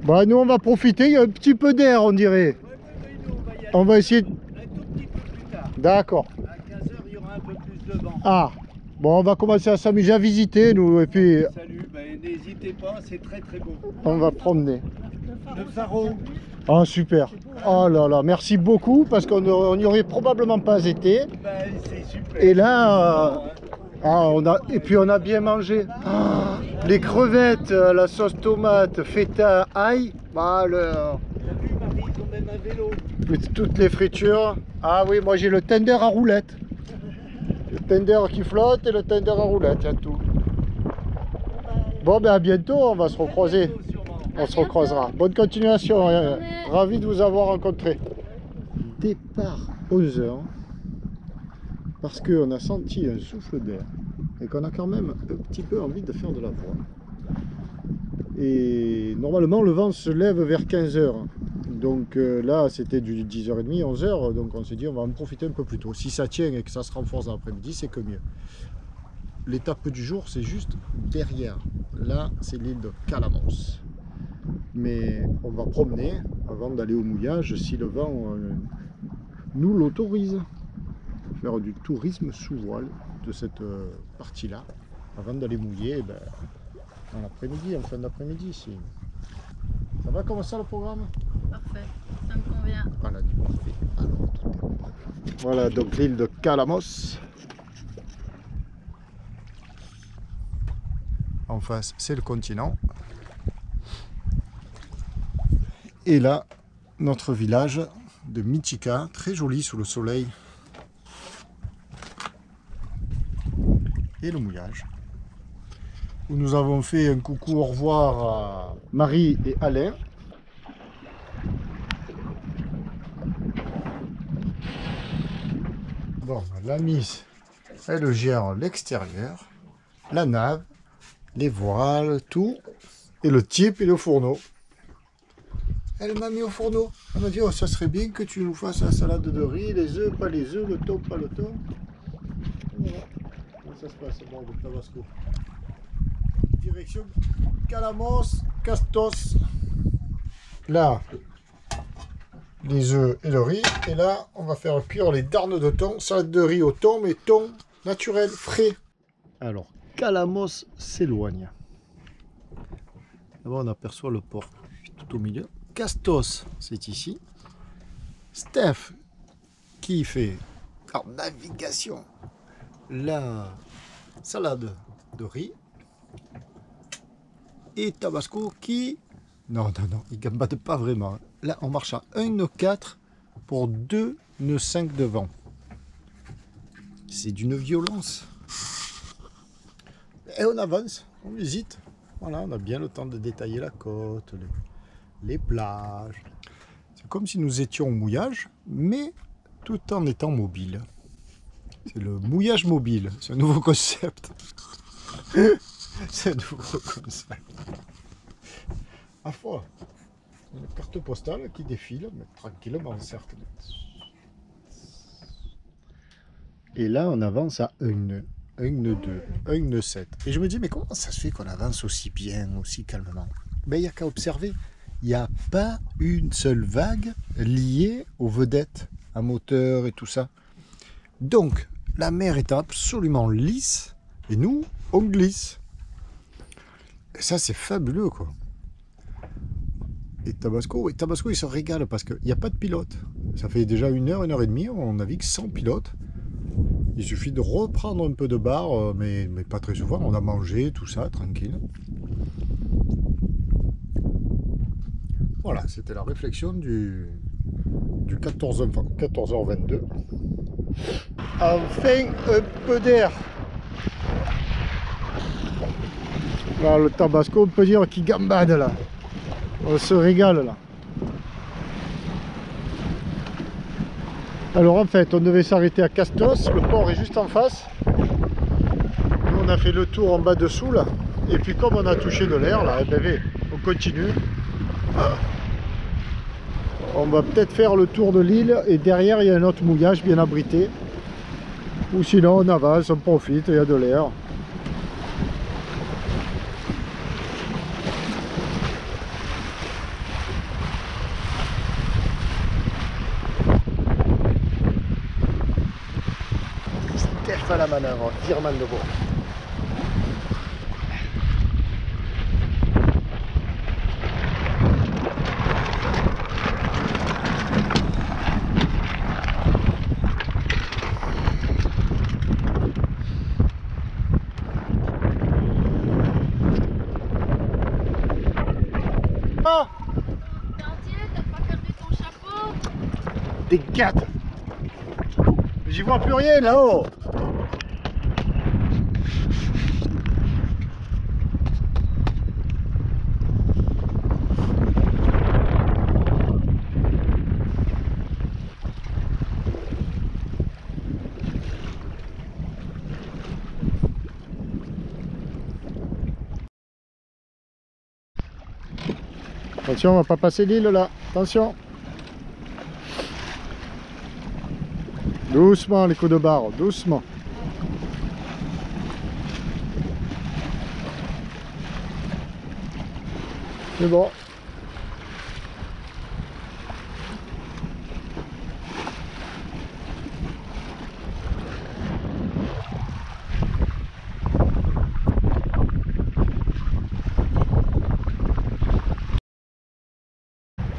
Bah nous on va profiter, il y a un petit peu d'air on dirait. On va essayer... Un tout petit peu plus tard. D'accord. À 15 h, il y aura un peu plus de vent. Ah, bon on va commencer à s'amuser, à visiter nous et puis Salut, ben, n'hésitez pas, c'est très très beau. on va promener. Le pharo. Ah super. Oh là là, merci beaucoup parce qu'on n'y aurait probablement pas été. Ben, c'est super. Et là, et puis on a bien mangé. Ah, les crevettes, la sauce tomate, feta, ail. Bah, T'as vu, Marie, ils ont même un vélo. toutes les fritures. Ah oui, moi j'ai le tender à roulette. Le tender qui flotte et le tender à roulette, il y a tout. Bon ben à bientôt, on va se recroiser. On se recroisera. Bonne continuation, ravi de vous avoir rencontré. Départ 11 h parce qu'on a senti un souffle d'air et qu'on a quand même un petit peu envie de faire de la voile. Et normalement le vent se lève vers 15 h. Donc là c'était du 10h30, 11 h, donc on s'est dit on va en profiter un peu plus tôt. Si ça tient et que ça se renforce dans l'après-midi, c'est que mieux. L'étape du jour c'est juste derrière. Là c'est l'île de Calamos. Mais on va promener avant d'aller au mouillage si le vent nous l'autorise. Faire du tourisme sous voile de cette partie-là avant d'aller mouiller dans l'après-midi, en fin d'après-midi. Si... Ça va comme ça le programme? Parfait, ça me convient. Voilà, du parfait. Alors, tout est bon. Voilà donc l'île de Calamos. En face, c'est le continent. Et là, notre village de Michika, très joli sous le soleil. Et le mouillage. Où nous avons fait un coucou au revoir à Marie et Alain. Bon, la mise, elle gère l'extérieur, la nave, les voiles, tout. Et le type et le fourneau. Elle m'a mis au fourneau. Elle m'a dit, oh, ça serait bien que tu nous fasses la salade de riz, les œufs, pas les œufs, le thon, pas le thon. Voilà. Comment ça se passe au bord de Tabasco? Direction Calamos, Castos. Là, les œufs et le riz. Et là, on va faire cuire les darnes de thon. Salade de riz au thon, mais thon naturel, frais. Alors, Calamos s'éloigne. Là-bas, on aperçoit le port tout au milieu. Castos, c'est ici. Steph, qui fait en navigation la salade de riz. Et Tabasco qui... Non, il gambade pas vraiment. Là, on marche à 1 nœud 4 pour 2 nœuds 5 de vent. C'est d'une violence. Et on avance, on visite. Voilà, on a bien le temps de détailler la côte, les plages. C'est comme si nous étions au mouillage, mais tout en étant mobile. C'est le mouillage mobile, c'est un nouveau concept. C'est un nouveau concept. À fois, une carte postale qui défile, mais tranquillement, certes. Et là, on avance à 1 nœud, 1 nœud 2, 1 nœud 7. Et je me dis, mais comment ça se fait qu'on avance aussi bien, aussi calmement? Ben, il n'y a qu'à observer. Il n'y a pas une seule vague liée aux vedettes, à moteur et tout ça. Donc, la mer est absolument lisse, et nous, on glisse. Et ça, c'est fabuleux, quoi. Et Tabasco, il se régale parce qu'il n'y a pas de pilote. Ça fait déjà 1 heure, 1 heure et demie, on navigue sans pilote. Il suffit de reprendre un peu de bar, mais pas très souvent. On a mangé, tout ça, tranquille. Voilà, c'était la réflexion du 14h22. Enfin, un peu d'air. Là, le Tabasco, on peut dire qu'il gambade là. On se régale là. Alors en fait, on devait s'arrêter à Castos, le port est juste en face. Nous, on a fait le tour en bas dessous là. Et puis comme on a touché de l'air là, on continue. On va peut-être faire le tour de l'île et derrière il y a un autre mouillage bien abrité. Ou sinon on avance, on profite, il y a de l'air. enfin la manœuvre, virement de bord. Oh, T'es entier, t'as pas perdu ton chapeau? des gâtes. J'y vois plus rien là-haut. Attention, on va pas passer l'île là. Attention. Doucement les coups de barre, doucement. C'est bon.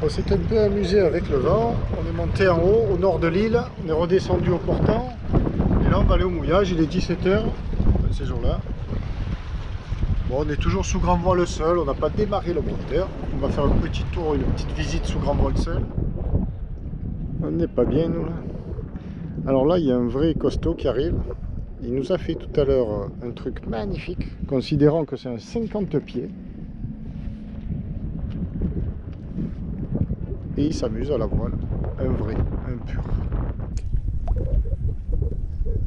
On s'est un peu amusé avec le vent, on est monté en haut, au nord de l'île, on est redescendu au portant, et là on va aller au mouillage, il est 17 h ces jours-là. Bon, on est toujours sous grand voile seul, on n'a pas démarré le moteur, on va faire un petit tour, une petite visite sous grand voile seul. On n'est pas bien nous là. Alors là il y a un vrai costaud qui arrive, il nous a fait tout à l'heure un truc magnifique, considérant que c'est un 50 pieds. Et il s'amuse à la voile, un vrai, un pur.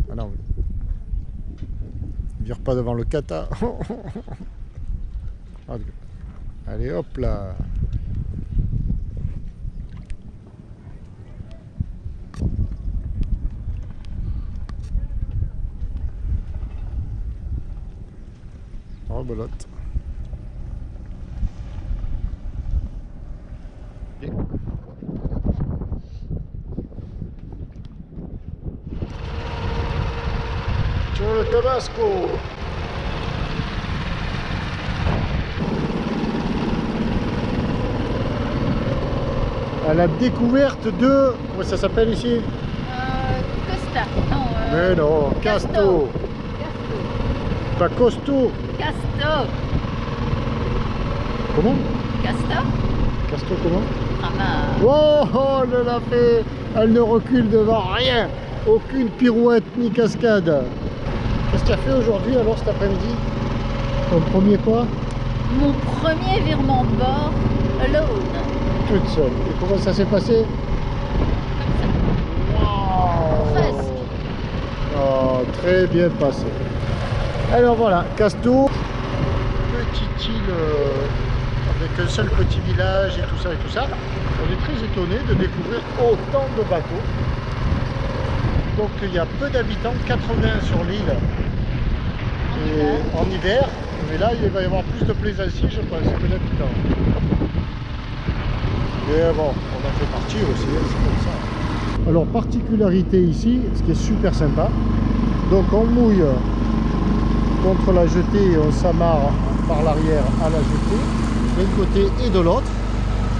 Ah non, vire pas devant le kata. Allez hop là. Rebelote. Sur le Tabasco. À la découverte de... Comment ça s'appelle ici? Costa. Non. Mais non, Casto. Pas costaud. Casto. Comment? Casto. Casto comment? Ah bah. Oh, elle l'a fait. Elle ne recule devant rien. Aucune pirouette ni cascade. Qu'est-ce que tu as fait aujourd'hui alors cet après-midi? Ton premier quoi? Mon premier virement de bord, alone. Toute seule. Et comment ça s'est passé? Wow. Presque. Oh, très bien passé. Alors voilà, Casto, petite île avec un seul petit village et tout ça et tout ça. On est très étonné de découvrir autant de bateaux. Donc il y a peu d'habitants, 80 sur l'île en hiver, mais là il va y avoir plus de plaisanciers je pense que d'habitants. Mais bon, on en fait partie aussi, hein, c'est comme ça. Alors particularité ici, ce qui est super sympa, donc on mouille contre la jetée et on s'amarre par l'arrière à la jetée, d'un côté et de l'autre.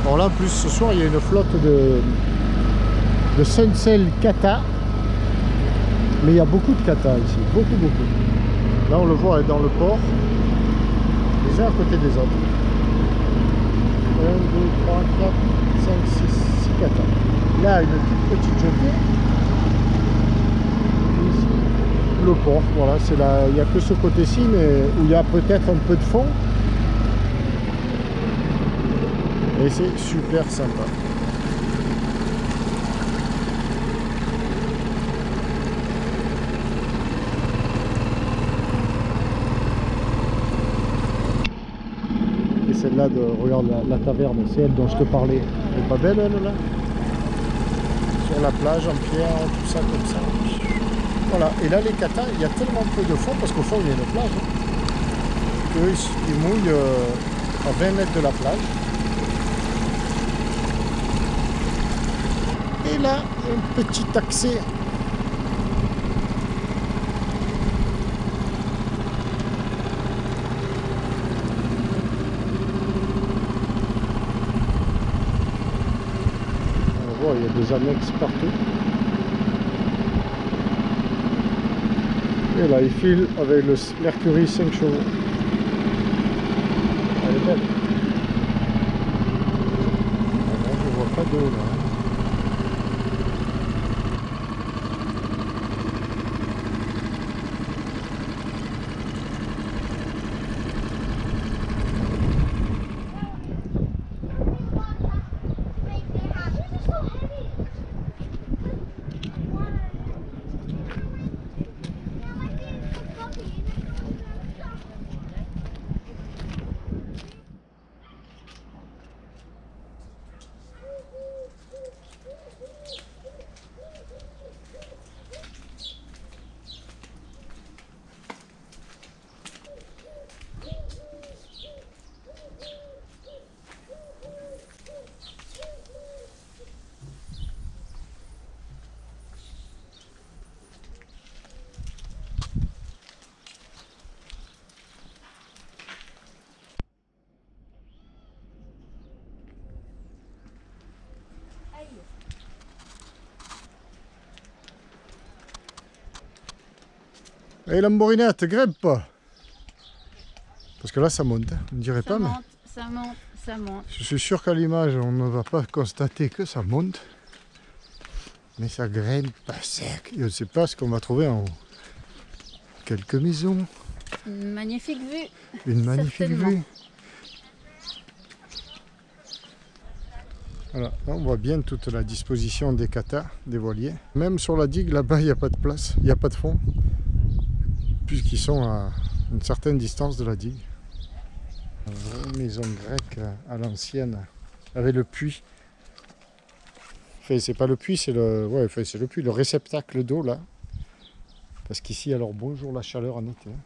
Bon là en plus ce soir il y a une flotte de Sunsail Kata. Mais il y a beaucoup de kata ici, beaucoup. Là on le voit dans le port, les uns à côté des autres. 1, 2, 3, 4, 5, 6 kata. Là une toute petite jetée. Et ici le port, voilà, c'est là, il n'y a que ce côté-ci, mais où il y a peut-être un peu de fond. Et c'est super sympa. Celle-là, regarde la taverne, c'est elle dont je te parlais. Elle est pas belle elle là? Sur la plage en pierre, tout ça comme ça. Voilà, et là les katas, il y a tellement peu de fond, parce qu'au fond il y a une plage, qu'eux ils mouillent à 20 mètres de la plage. Et là, un petit accès il y a des annexes partout. Et là, il file avec le Mercury 5 chevaux. Elle est belle. Ah là, je vois pas d'eau là. Et la mourinette, grimpe pas. Parce que là, ça monte, hein. On ne dirait pas, mais Ça monte, ça monte. je suis sûr qu'à l'image, on ne va pas constater que ça monte. Mais ça grimpe pas sec. Et on ne sait pas ce qu'on va trouver en haut. Quelques maisons, Une magnifique vue. une magnifique Certainement. vue. Voilà, là, on voit bien toute la disposition des katas, des voiliers. Même sur la digue, là-bas, il n'y a pas de place, il n'y a pas de fond. Puisqu'ils sont à une certaine distance de la digue. Une vraie maison grecque à l'ancienne, avec le puits. Enfin, c'est pas le puits, c'est le... Ouais, enfin, c'est le puits, le réceptacle d'eau, là. Parce qu'ici, alors, bonjour la chaleur en été. Hein.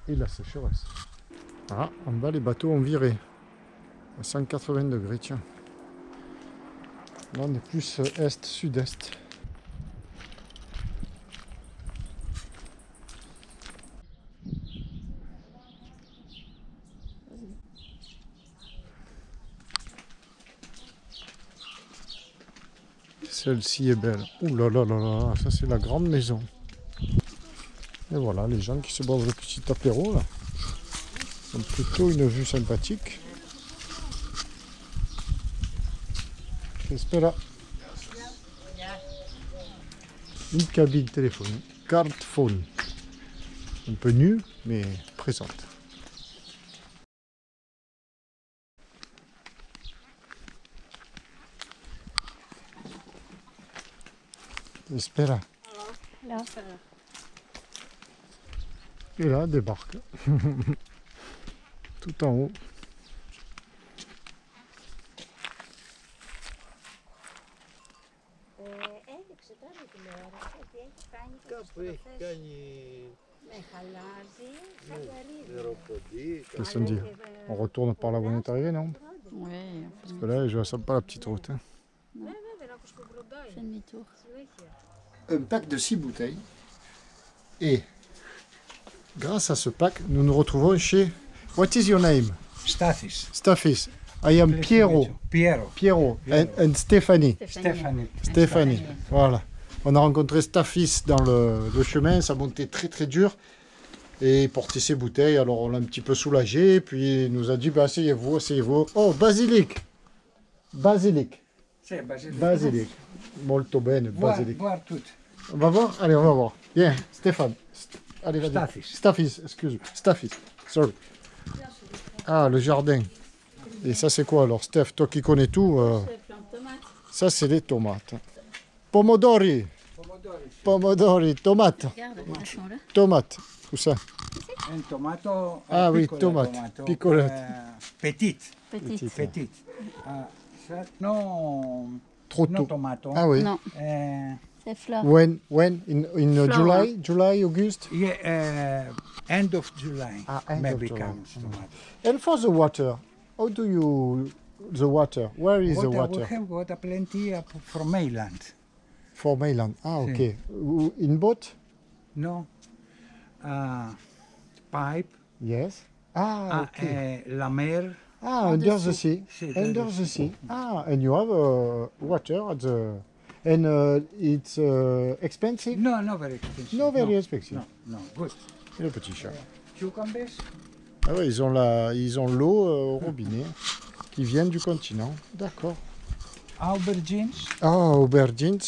Et la sécheresse. Ah, en bas, les bateaux ont viré. À 180 degrés, tiens. Là, on est plus est-sud-est. Celle-ci est belle. Ouh là là là là, ça c'est la grande maison. Et voilà, les gens qui se boivent le petit apéro là. Ont plutôt une vue sympathique. J'espère là. Une cabine téléphonique. Card phone. Un peu nue, mais présente. Espera. Là. Et là, débarque. Tout en haut. Έδειξε τώρα η τηλεόραση ότι έχει κάνει και Κάπου τις έχει τροφές κάνει με χαλάζι, σαν γαρίδι. νεροποντή. Qu'est-ce qu'on dit? On retourne par là où on est arrivé, non? Oui, Parce que là, je ne sens pas la petite route. Hein. Βέβαια, να κουσκουμπροντάει c'est demi-tour. συνέχεια. Un pack de 6 bouteilles. Et grâce à ce pack, nous nous retrouvons chez... What is your name? Στάθης. Staphis. I am Piero. Piero. Piero. And Stéphanie. Stéphanie. Stéphanie. Voilà. On a rencontré Staphis dans le chemin. Ça montait très très dur. Et il portait ses bouteilles. Alors on l'a un petit peu soulagé. Puis il nous a dit bah, asseyez-vous, asseyez-vous. Oh, basilic. Basilic. C'est basilic. Basilic. Molto bene, Boire, basilic. boire tout. On va voir? Allez, on va voir. Bien, Stéphane. Allez, vas-y. Staphis. Staphis, excuse-moi. Staphis, sorry. Ah, le jardin. Et ça, c'est quoi alors, Steph? Toi qui connais tout, ça, c'est les tomates. Pomodori. Pomodori, tomates. Regarde, elles sont là. Tomates. Où ça? Un tomato. Ah oui, piccola tomate, tomato, piccolette. Petite. Petite. Petite. Ça, non. Trop Non tôt. tomato. Ah oui. Non, Euh, c'est fleur. When? In Flower. July, August? yeah, end of July. Ah, end of maybe July. comes tomato. And for the water, how do you... The water, where is the water? We have water plenty from mainland. For mainland. Ah, Si. ok. In boat? No. Pipe. Yes. Ah, ok. La mer. Ah, En under the dessous. sea. C'est Under dans the le sea. Ah, and you have water at the... And it's expensive? No, not very expensive. No, very no, expensive. No, good. Le petit chat. Cucumbers? Ah ouais, ils ont l'eau au robinet qui viennent du continent. D'accord. Aubergines? Ah, aubergines,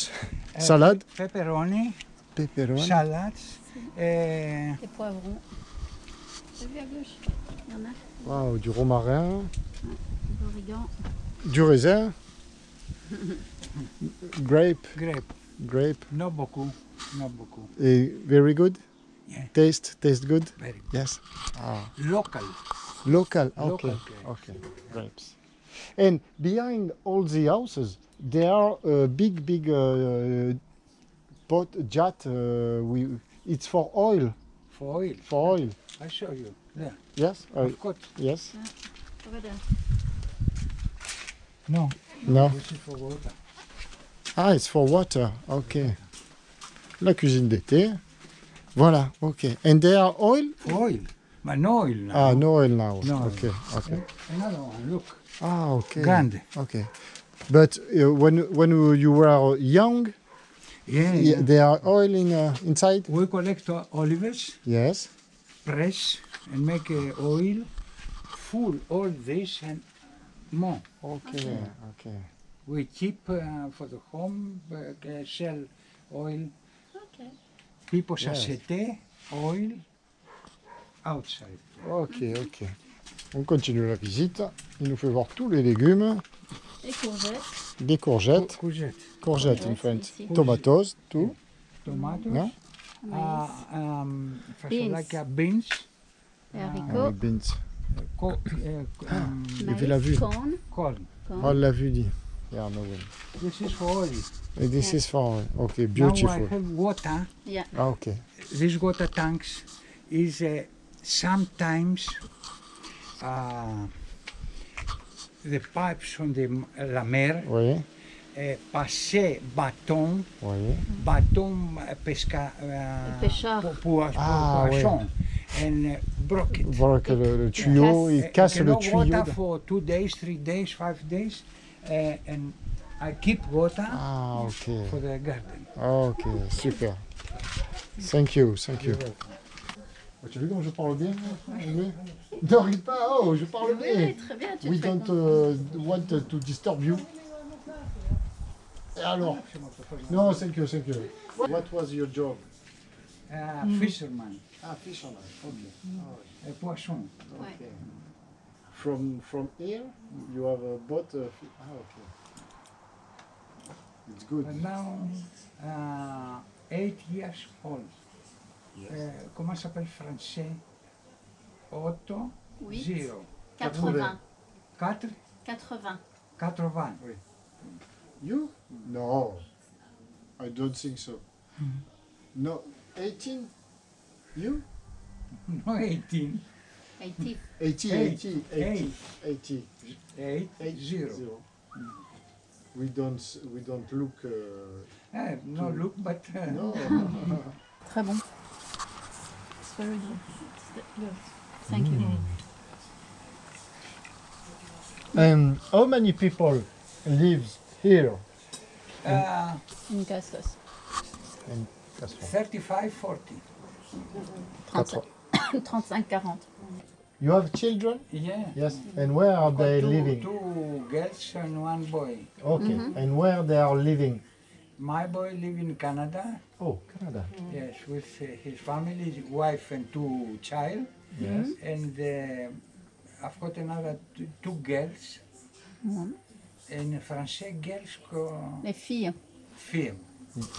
salade, Pepperoni? pepperoni. Salads? Les poivrons. T'as vu à gauche? Il y en a. Wow, du romarin, L'origan. du raisin, grape, Grape? Not beaucoup. et very good. Yeah. Taste good. Very good. Yes. Local. Local. Okay. Local grapes. Okay. Grapes. And behind all the houses, there are big pot jet. It's for oil. For oil. For oil. I show you. There. Yes. Of course. Yes. Regarde. No. No. This is for water. Ah, it's for water. Okay. La cuisine d'été. Voilà. Okay. And there are oil. For oil. But no oil now. Ah, no oil now. No oil. Okay. Okay. Another one. Look. Ah, okay. Grande. Okay. But when you were young, Yeah. there are oil inside. We collect olives, Yes. press, and make oil. Full all this and more. Okay. Okay. We keep for the home, sell oil. Ok. People Yes. sachete oil outside. Ok. Ok. On continue la visite. Il nous fait voir tous les légumes, Les courgettes. des courgettes, Courgette, courgettes in Courgettes, French, ici. tomatoes, tout. tomatoes, Non? Maïs. fasolaka beans, Les Ah, haricots. les beans. Maïs, vu la vue. corn. corn. corn. Oh, on l'a vu dit. Yeah, no way. This is for oil. And this is for okay, Now beautiful. I have water. Yeah. Ah, okay. This water tanks is sometimes the pipes on la mer Oui, passaient bâton oui. pesca Pêcheur. Ah, ouais. poisson and broke it. Voilà que le tuyau, il casse le Cannot tuyau. water for 2 days, 3 days, 5 days, and I keep water Ah, ok. for the garden. Ok, super. Thank you, thank you. Tu as vu comme je parle bien anglais? Ne ris pas, oh, je parle bien. Oui, très bien. Tu We te fais don't want to disturb you. Et alors? No, thank you, thank you. What was your job? Fisherman, Ah, fisherman. Okay. poisson. Ouais. From here, you have a boat. Okay. It's good. And now 8 years old. Comment s'appelle français? 8, Oui. 0. 80. 4, 80. 80. You? No, I don't think so. No, 18? You? No, 18. 80. 80, Eight. 80, 80, 80. 8, 0. We don't look. No look, but No. Très bon. It's very good. Thank you. And how many people lives here Une casse-casse. in Castres? 35, 40. 35-40. You have children? Yeah. Yes. And where are they living? Two girls and one boy. Okay. And where they are living? My boy live in Canada. Oh, Canada. Yes, with his family, his wife and 2 child. Yes. And I've got another two girls. And français girls Les filles. film.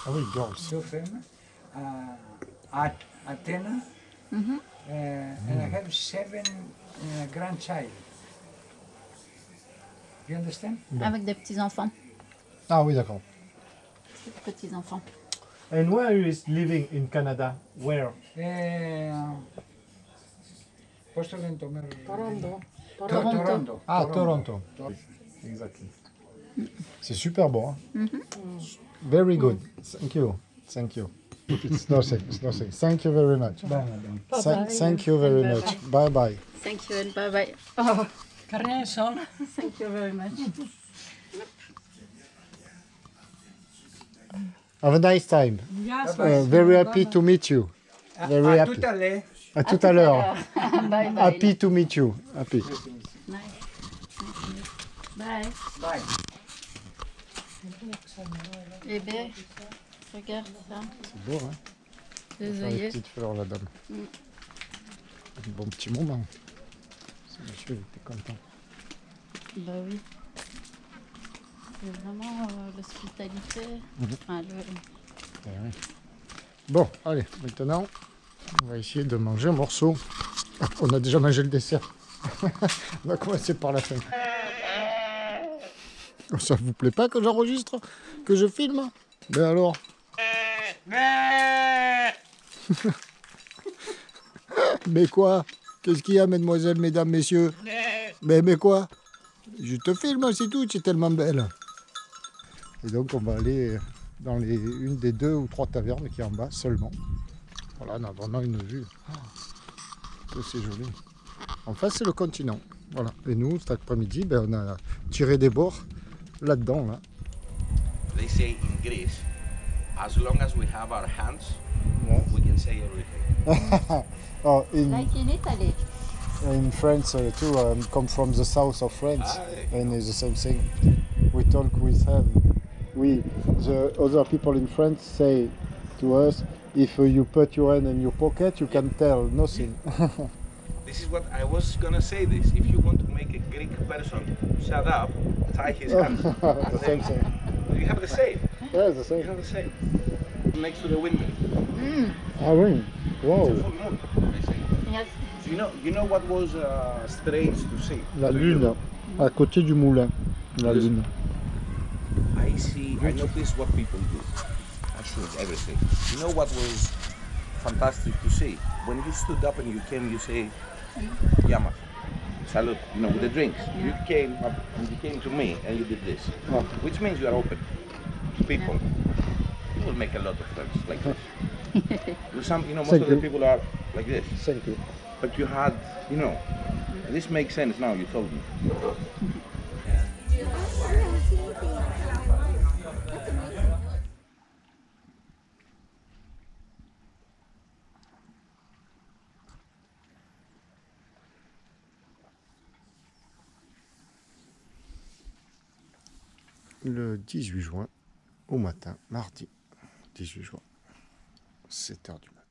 Ah oui, girls. 2 film. At Athena. And I have 7 grandchild. You understand? Avec des petits-enfants. Ah oui, d'accord. Petits-enfants. And where is living in Canada? Where? Posto in Toronto. Toronto. Toronto. Ah, Toronto. Exactly. C'est super bon. Hein? Very good. Thank you. Thank you. It's nothing. It's nothing. Thank you very much. Bye, madame. Thank you very much. Bye bye. Thank you and bye bye. Oh. Carnation. Thank you very much. Have a nice time. Yes, Very happy to meet you. Very À happy. tout à l'heure. À tout à l'heure. Bye bye. Happy to meet you. Happy. Nice. Bye. Bye. Eh bien, regarde ça. C'est beau, hein? Les Faire les œillets. petites fleurs, la dame. Un bon petit moment. Ce monsieur était content. Bah oui. C'est vraiment l'hospitalité. Enfin, Eh oui. Bon, allez, maintenant, on va essayer de manger un morceau. On a déjà mangé le dessert. On va commencer par la fin. Ça vous plaît pas que j'enregistre? Que je filme? Ben alors? Mais quoi? Qu'est-ce qu'il y a, mesdemoiselles, mesdames, messieurs? Mais quoi? Je te filme, c'est tout, c'est tellement belle. Et donc on va aller dans une des 2 ou 3 tavernes qui est en bas seulement. Voilà, on a vraiment une vue. Que c'est joli. En face, c'est le continent. Voilà. Et nous, cet après-midi, ben, on a tiré des bords là-dedans. Là. They say in Greece, as long as we have our hands, Yeah. we can say everything. Oh, like in Italy. in France too, come from the south of France, and it's the same thing. We talk with them. The other people in France say to us, if you put your hand in your pocket, you can tell nothing. This is what I was gonna say. This, if you want to make a Greek person shut up, tie his hands. The same thing. You have the same. Yeah, the You same. have the same. Next to the windmill. Ah oui. Wow. Full moon. They say. Yes. You know what was strange to see? La To lune, you? à côté du moulin. La Yes. lune. I noticed what people do. I think everything. You know what was fantastic to see? When you stood up and you came, you say, Yama, salute, you know, with the drinks. You came up and you came to me and you did this. Oh. Which means you are open to people. You will make a lot of friends like this. Most Thank of the you. people are like this. Thank you. But you had, this makes sense now, you told me. Le 18 juin, au matin, mardi 18 juin, 7 h du matin.